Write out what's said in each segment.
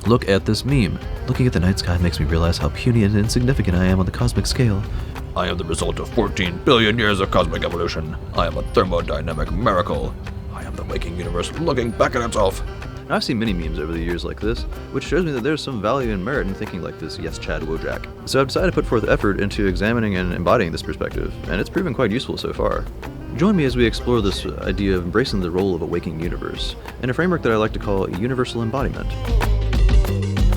Look at this meme. Looking at the night sky makes me realize how puny and insignificant I am on the cosmic scale. I am the result of 14 billion years of cosmic evolution. I am a thermodynamic miracle. I am the waking universe looking back at itself. Now, I've seen many memes over the years like this, which shows me that there's some value and merit in thinking like this yes Chad Wojak. So I've decided to put forth effort into examining and embodying this perspective, and it's proven quite useful so far. Join me as we explore this idea of embracing the role of a waking universe, in a framework that I like to call a universal embodiment.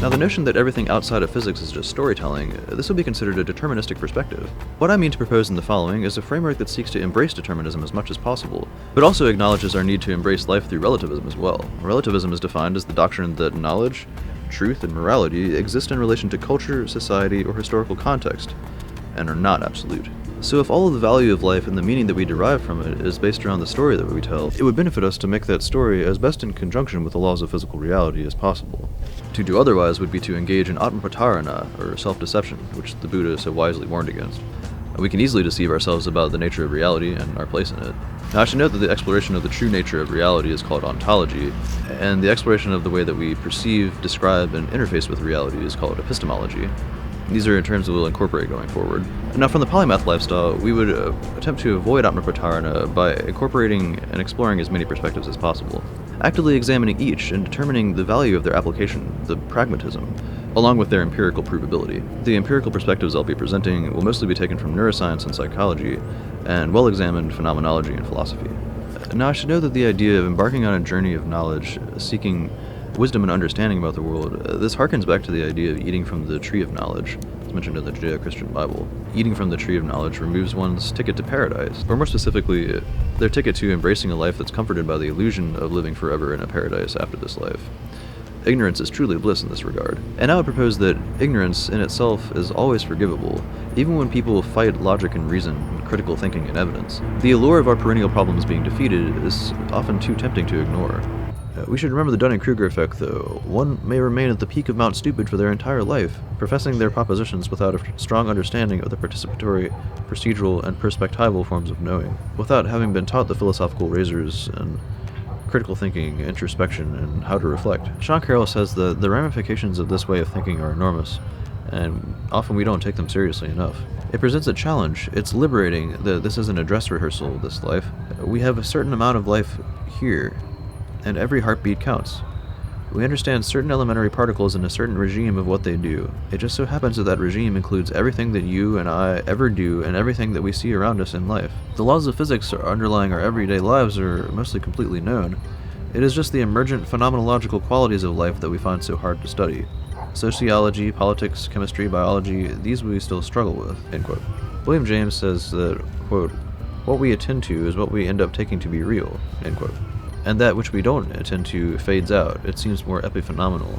Now, the notion that everything outside of physics is just storytelling, this would be considered a deterministic perspective. What I mean to propose in the following is a framework that seeks to embrace determinism as much as possible, but also acknowledges our need to embrace life through relativism as well. Relativism is defined as the doctrine that knowledge, truth, and morality exist in relation to culture, society, or historical context, and are not absolute. So if all of the value of life and the meaning that we derive from it is based around the story that we tell, it would benefit us to make that story as best in conjunction with the laws of physical reality as possible. To do otherwise would be to engage in atmapratarana, or self-deception, which the Buddha so wisely warned against. We can easily deceive ourselves about the nature of reality and our place in it. Now, I should note that the exploration of the true nature of reality is called ontology, and the exploration of the way that we perceive, describe, and interface with reality is called epistemology. These are terms that we'll incorporate going forward. Now, from the Polymath lifestyle, we would attempt to avoid atmapratarana by incorporating and exploring as many perspectives as possible, actively examining each and determining the value of their application, the pragmatism, along with their empirical provability. The empirical perspectives I'll be presenting will mostly be taken from neuroscience and psychology, and well-examined phenomenology and philosophy. Now, I should note that the idea of embarking on a journey of knowledge, seeking wisdom and understanding about the world, this harkens back to the idea of eating from the tree of knowledge, as mentioned in the Judeo-Christian Bible. Eating from the tree of knowledge removes one's ticket to paradise, or more specifically, their ticket to embracing a life that's comforted by the illusion of living forever in a paradise after this life. Ignorance is truly bliss in this regard. And I would propose that ignorance in itself is always forgivable, even when people fight logic and reason, and critical thinking and evidence. The allure of our perennial problems being defeated is often too tempting to ignore. We should remember the Dunning-Kruger effect, though. One may remain at the peak of Mount Stupid for their entire life, professing their propositions without a strong understanding of the participatory, procedural, and perspectival forms of knowing, without having been taught the philosophical razors and critical thinking, introspection, and how to reflect. Sean Carroll says that the ramifications of this way of thinking are enormous, and often we don't take them seriously enough. It presents a challenge. It's liberating that this isn't a dress rehearsal, this life. We have a certain amount of life here, and every heartbeat counts. We understand certain elementary particles in a certain regime of what they do. It just so happens that that regime includes everything that you and I ever do and everything that we see around us in life. The laws of physics underlying our everyday lives are mostly completely known. It is just the emergent phenomenological qualities of life that we find so hard to study. Sociology, politics, chemistry, biology, these we still struggle with, end quote. William James says that, quote, what we attend to is what we end up taking to be real, end quote. And that which we don't attend to fades out. It seems more epiphenomenal,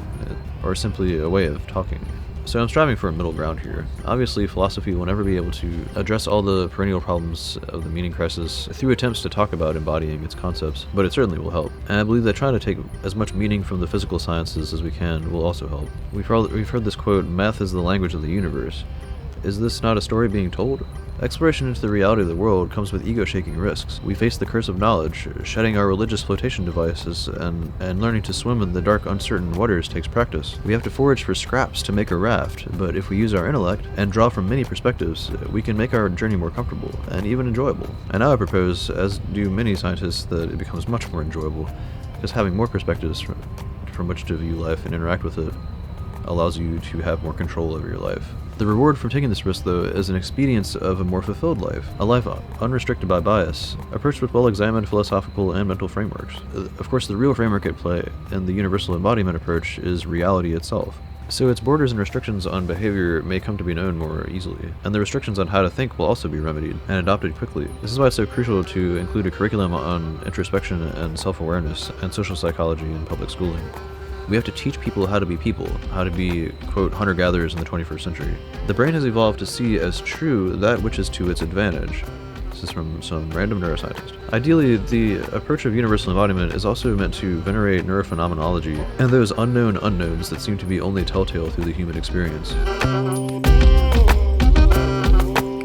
or simply a way of talking. So I'm striving for a middle ground here. Obviously, philosophy will never be able to address all the perennial problems of the meaning crisis through attempts to talk about embodying its concepts, but it certainly will help. And I believe that trying to take as much meaning from the physical sciences as we can will also help. We've heard this quote, math is the language of the universe. Is this not a story being told? Exploration into the reality of the world comes with ego-shaking risks. We face the curse of knowledge. Shedding our religious flotation devices and learning to swim in the dark, uncertain waters takes practice. We have to forage for scraps to make a raft, but if we use our intellect and draw from many perspectives, we can make our journey more comfortable and even enjoyable. And now I propose, as do many scientists, that it becomes much more enjoyable, because having more perspectives from which to view life and interact with it allows you to have more control over your life. The reward from taking this risk, though, is an experience of a more fulfilled life, a life unrestricted by bias, approached with well-examined philosophical and mental frameworks. Of course, the real framework at play in the universal embodiment approach is reality itself. So its borders and restrictions on behavior may come to be known more easily, and the restrictions on how to think will also be remedied and adopted quickly. This is why it's so crucial to include a curriculum on introspection and self-awareness and social psychology in public schooling. We have to teach people how to be, quote, hunter-gatherers in the 21st century. The brain has evolved to see as true that which is to its advantage. This is from some random neuroscientist. Ideally, the approach of universal embodiment is also meant to venerate neurophenomenology and those unknown unknowns that seem to be only telltale through the human experience.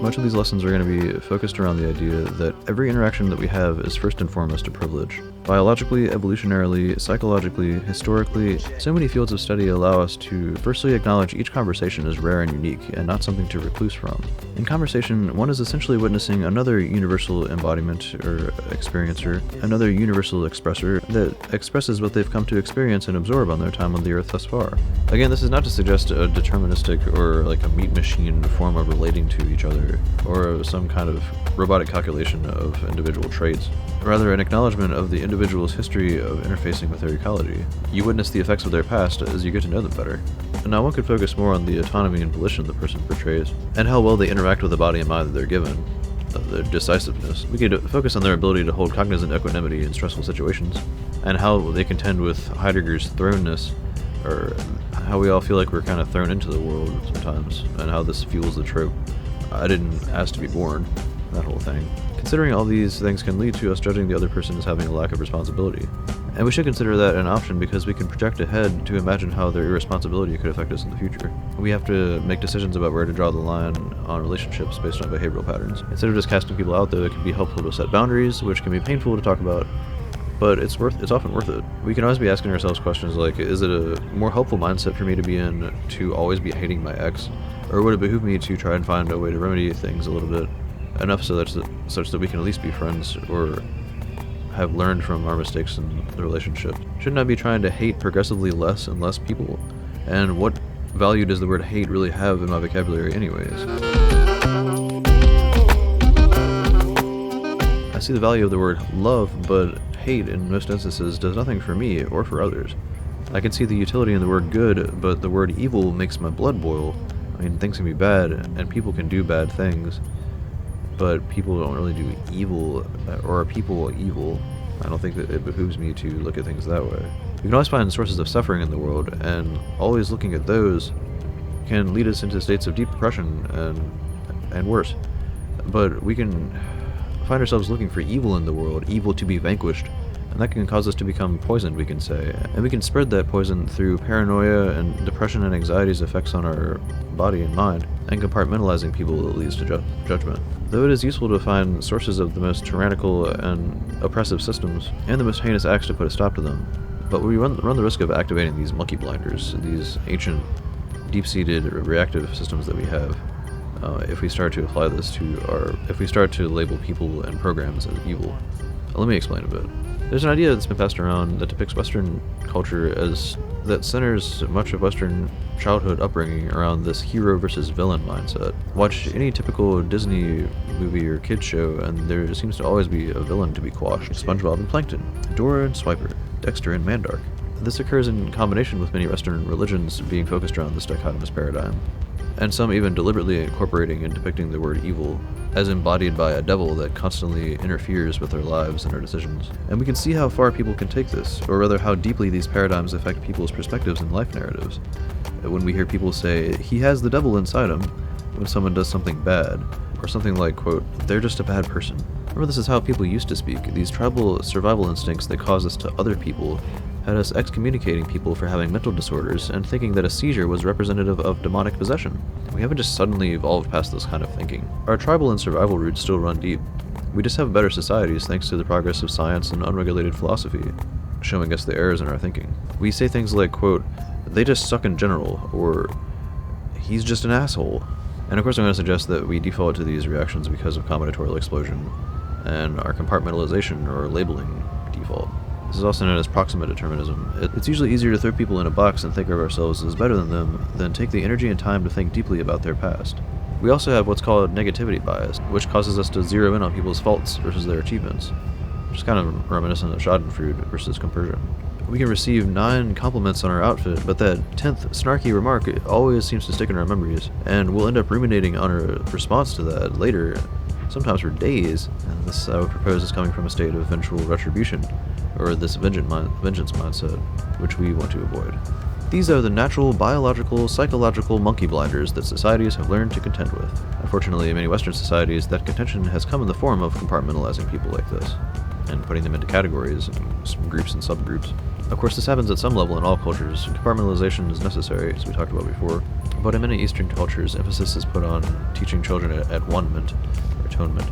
Much of these lessons are going to be focused around the idea that every interaction that we have is first and foremost a privilege. Biologically, evolutionarily, psychologically, historically, so many fields of study allow us to firstly acknowledge each conversation as rare and unique, and not something to recluse from. In conversation, one is essentially witnessing another universal embodiment or experiencer, another universal expressor that expresses what they've come to experience and absorb on their time on the earth thus far. Again, this is not to suggest a deterministic or like a meat machine form of relating to each other, or some kind of robotic calculation of individual traits. Rather, an acknowledgement of the individual's history of interfacing with their ecology. You witness the effects of their past as you get to know them better. And now one could focus more on the autonomy and volition the person portrays, and how well they interact with the body and mind that they're given, their decisiveness. We could focus on their ability to hold cognizant equanimity in stressful situations, and how they contend with Heidegger's thrownness, or how we all feel like we're kind of thrown into the world sometimes, and how this fuels the trope, I didn't ask to be born, that whole thing. Considering all these things can lead to us judging the other person as having a lack of responsibility. And we should consider that an option because we can project ahead to imagine how their irresponsibility could affect us in the future. We have to make decisions about where to draw the line on relationships based on behavioral patterns. Instead of just casting people out, though, it can be helpful to set boundaries, which can be painful to talk about, but it's often worth it. We can always be asking ourselves questions like, is it a more helpful mindset for me to be in to always be hating my ex? Or would it behoove me to try and find a way to remedy things a little bit, enough such that we can at least be friends or have learned from our mistakes in the relationship? Shouldn't I be trying to hate progressively less and less people? And what value does the word hate really have in my vocabulary anyways? I see the value of the word love, but hate in most instances does nothing for me or for others. I can see the utility in the word good, but the word evil makes my blood boil. I mean, things can be bad, and people can do bad things, but people don't really do evil, or are people evil? I don't think that it behooves me to look at things that way. We can always find sources of suffering in the world, and always looking at those can lead us into states of deep depression and worse. But we can find ourselves looking for evil in the world, evil to be vanquished, and that can cause us to become poisoned, we can say. And we can spread that poison through paranoia and depression and anxiety's effects on our body and mind, and compartmentalizing people that leads to judgment. Though it is useful to find sources of the most tyrannical and oppressive systems, and the most heinous acts to put a stop to them, but we run the risk of activating these monkey blinders, these ancient, deep-seated reactive systems that we have, if we start to apply this if we start to label people and programs as evil. Let me explain a bit. There's an idea that's been passed around that depicts Western culture that centers much of Western childhood upbringing around this hero versus villain mindset. Watch any typical Disney movie or kids show, and there seems to always be a villain to be quashed. SpongeBob and Plankton, Dora and Swiper, Dexter and Mandark. This occurs in combination with many Western religions being focused around this dichotomous paradigm, and some even deliberately incorporating and depicting the word evil as embodied by a devil that constantly interferes with our lives and our decisions. And we can see how far people can take this, or rather how deeply these paradigms affect people's perspectives and life narratives. When we hear people say, he has the devil inside him, when someone does something bad, or something like, quote, they're just a bad person. Remember, this is how people used to speak. These tribal survival instincts that cause us to other people had us excommunicating people for having mental disorders and thinking that a seizure was representative of demonic possession. We haven't just suddenly evolved past this kind of thinking. Our tribal and survival roots still run deep. We just have better societies thanks to the progress of science and unregulated philosophy, showing us the errors in our thinking. We say things like, quote, they just suck in general, or he's just an asshole. And of course I'm going to suggest that we default to these reactions because of combinatorial explosion and our compartmentalization or labeling default. This is also known as proximate determinism. It's usually easier to throw people in a box and think of ourselves as better than them than take the energy and time to think deeply about their past. We also have what's called negativity bias, which causes us to zero in on people's faults versus their achievements, which is kind of reminiscent of schadenfreude versus compersion. We can receive 9 compliments on our outfit, but that 10th snarky remark always seems to stick in our memories, and we'll end up ruminating on a response to that later, sometimes for days, and this I would propose is coming from a state of vengeful retribution, or this vengeance mindset, which we want to avoid. These are the natural, biological, psychological monkey blinders that societies have learned to contend with. Unfortunately, in many Western societies, that contention has come in the form of compartmentalizing people like this, and putting them into categories, and groups and subgroups. Of course, this happens at some level in all cultures. Compartmentalization is necessary, as we talked about before, but in many Eastern cultures, emphasis is put on teaching children at one-ment, or atonement,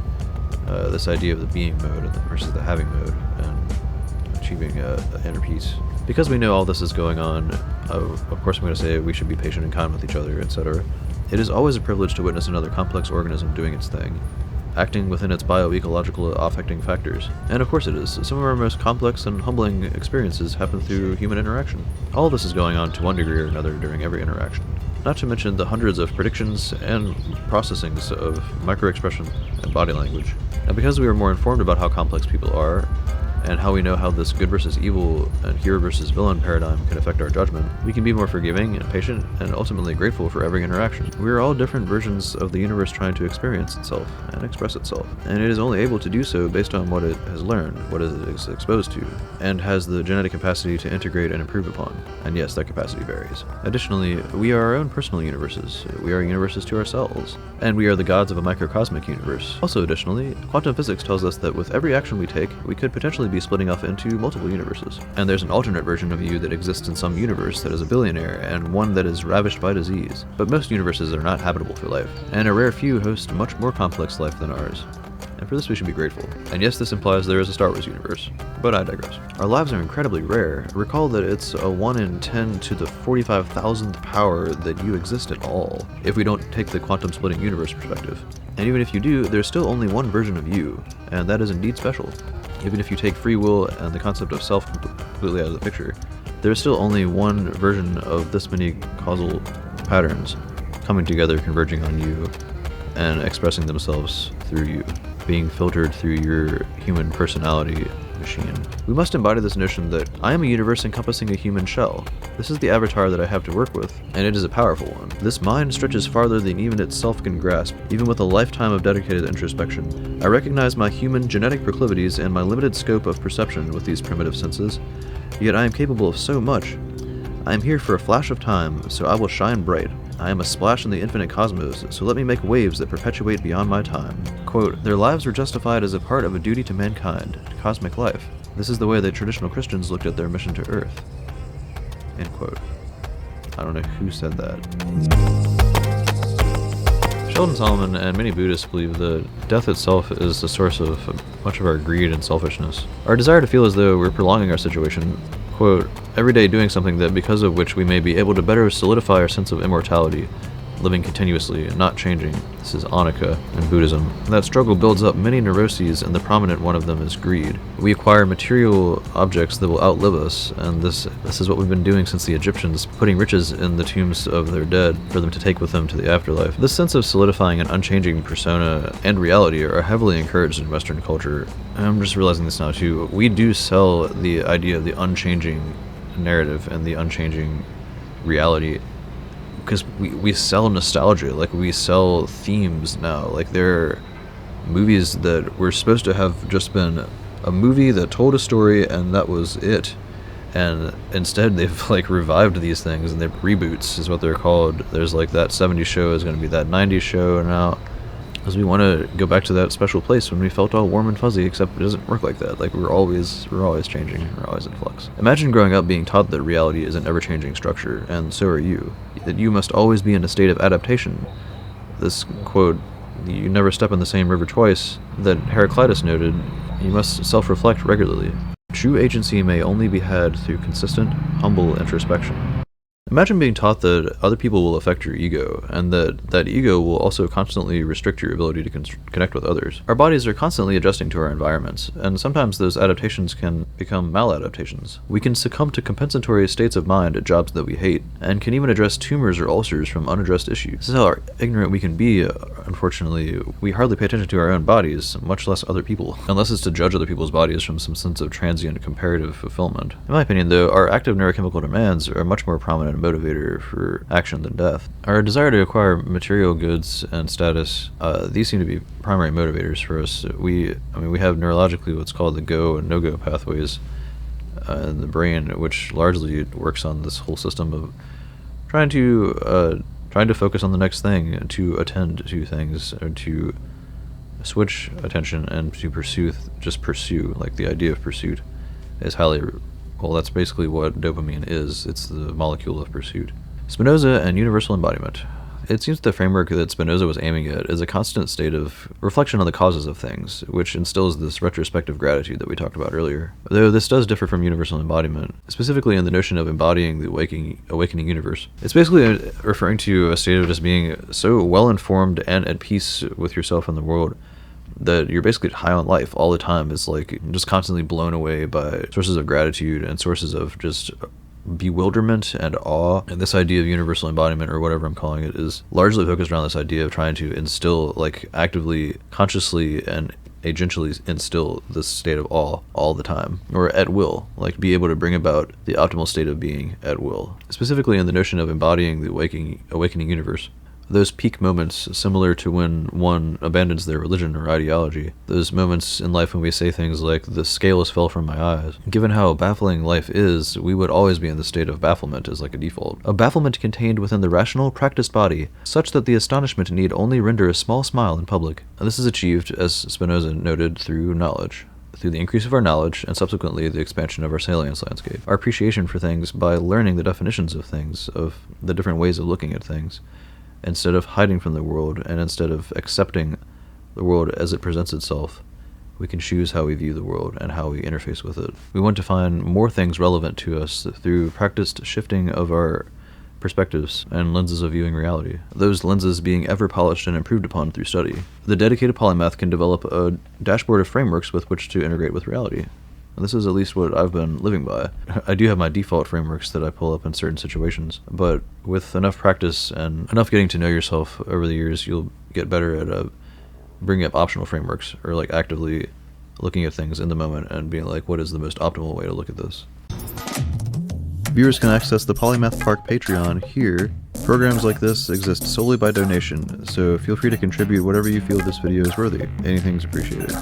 this idea of the being mode versus the having mode, and achieving inner peace. Because we know all this is going on, of course I'm going to say we should be patient and kind with each other, etc. It is always a privilege to witness another complex organism doing its thing, acting within its bioecological affecting factors. And of course it is. Some of our most complex and humbling experiences happen through human interaction. All of this is going on to one degree or another during every interaction. Not to mention the hundreds of predictions and processings of microexpression and body language. And because we are more informed about how complex people are, and how we know how this good versus evil and hero versus villain paradigm can affect our judgment, we can be more forgiving and patient and ultimately grateful for every interaction. We are all different versions of the universe trying to experience itself and express itself, and it is only able to do so based on what it has learned, what it is exposed to, and has the genetic capacity to integrate and improve upon. And yes, that capacity varies. Additionally, we are our own personal universes. We are universes to ourselves, and we are the gods of a microcosmic universe. Also additionally, quantum physics tells us that with every action we take, we could potentially be splitting off into multiple universes. And there's an alternate version of you that exists in some universe that is a billionaire, and one that is ravished by disease. But most universes are not habitable for life, and a rare few host much more complex life than ours. And for this we should be grateful. And yes, this implies there is a Star Wars universe, but I digress. Our lives are incredibly rare. Recall that it's a 1 in 10 to the 45,000th power that you exist at all, if we don't take the quantum splitting universe perspective. And even if you do, there's still only one version of you, and that is indeed special. Even if you take free will and the concept of self completely out of the picture, there's still only one version of this many causal patterns coming together, converging on you, and expressing themselves through you, being filtered through your human personality machine. We must embody this notion that I am a universe encompassing a human shell. This is the avatar that I have to work with, and it is a powerful one. This mind stretches farther than even itself can grasp, even with a lifetime of dedicated introspection. I recognize my human genetic proclivities and my limited scope of perception with these primitive senses, yet I am capable of so much. I am here for a flash of time, so I will shine bright. I am a splash in the infinite cosmos, so let me make waves that perpetuate beyond my time. Quote, their lives were justified as a part of a duty to mankind, to cosmic life. This is the way that traditional Christians looked at their mission to Earth. End quote. I don't know who said that. Sheldon Solomon and many Buddhists believe that death itself is the source of much of our greed and selfishness. Our desire to feel as though we're prolonging our situation, quote, every day doing something that because of which we may be able to better solidify our sense of immortality, living continuously and not changing. This is Anicca in Buddhism. That struggle builds up many neuroses, and the prominent one of them is greed. We acquire material objects that will outlive us, and this is what we've been doing since the Egyptians, putting riches in the tombs of their dead for them to take with them to the afterlife. This sense of solidifying an unchanging persona and reality are heavily encouraged in Western culture. And I'm just realizing this now too. We do sell the idea of the unchanging narrative and the unchanging reality, because we sell nostalgia, like we sell themes now. Like there are movies that were supposed to have just been a movie that told a story and that was it, and instead they've like revived these things, and they're reboots is what they're called. There's like that 70s show is going to be that 90s show now, because we want to go back to that special place when we felt all warm and fuzzy, except it doesn't work like that. Like we're always changing, we're always in flux. Imagine growing up being taught that reality is an ever-changing structure, and so are you. That you must always be in a state of adaptation. This quote, you never step in the same river twice, that Heraclitus noted, you must self-reflect regularly. True agency may only be had through consistent, humble introspection. Imagine being taught that other people will affect your ego, and that ego will also constantly restrict your ability to connect with others. Our bodies are constantly adjusting to our environments, and sometimes those adaptations can become maladaptations. We can succumb to compensatory states of mind at jobs that we hate, and can even address tumors or ulcers from unaddressed issues. This is how ignorant we can be. Unfortunately, we hardly pay attention to our own bodies, much less other people, unless it's to judge other people's bodies from some sense of transient comparative fulfillment. In my opinion, though, our active neurochemical demands are much more prominent motivator for action than death. Our desire to acquire material goods and status, these seem to be primary motivators for us. We have neurologically what's called the go and no-go pathways in the brain, which largely works on this whole system of trying to focus on the next thing, to attend to things, or to switch attention and to pursue. Like the idea of pursuit is highly. Well, that's basically what dopamine is. It's the molecule of pursuit. Spinoza and universal embodiment. It seems the framework that Spinoza was aiming at is a constant state of reflection on the causes of things, which instills this retrospective gratitude that we talked about earlier. Though this does differ from universal embodiment, specifically in the notion of embodying the awakening universe. It's basically referring to a state of just being so well-informed and at peace with yourself and the world that you're basically high on life all the time. It's like just constantly blown away by sources of gratitude and sources of just bewilderment and awe. And this idea of universal embodiment, or whatever I'm calling it, is largely focused around this idea of trying to instill, like actively, consciously, and agentially instill this state of awe all the time, or at will, like be able to bring about the optimal state of being at will, specifically in the notion of embodying the awakening universe. Those peak moments, similar to when one abandons their religion or ideology, those moments in life when we say things like, the scales fell from my eyes. Given how baffling life is, we would always be in the state of bafflement as like a default. A bafflement contained within the rational, practiced body, such that the astonishment need only render a small smile in public. And this is achieved, as Spinoza noted, through knowledge. Through the increase of our knowledge, and subsequently the expansion of our salience landscape. Our appreciation for things by learning the definitions of things, of the different ways of looking at things, instead of hiding from the world, and instead of accepting the world as it presents itself, we can choose how we view the world and how we interface with it. We want to find more things relevant to us through practiced shifting of our perspectives and lenses of viewing reality, those lenses being ever polished and improved upon through study. The dedicated polymath can develop a dashboard of frameworks with which to integrate with reality. And this is at least what I've been living by. I do have my default frameworks that I pull up in certain situations, but with enough practice and enough getting to know yourself over the years, you'll get better at bringing up optional frameworks, or like actively looking at things in the moment and being like, what is the most optimal way to look at this? Viewers can access the Polymath Park Patreon here. Programs like this exist solely by donation, so feel free to contribute whatever you feel this video is worthy. Anything's appreciated.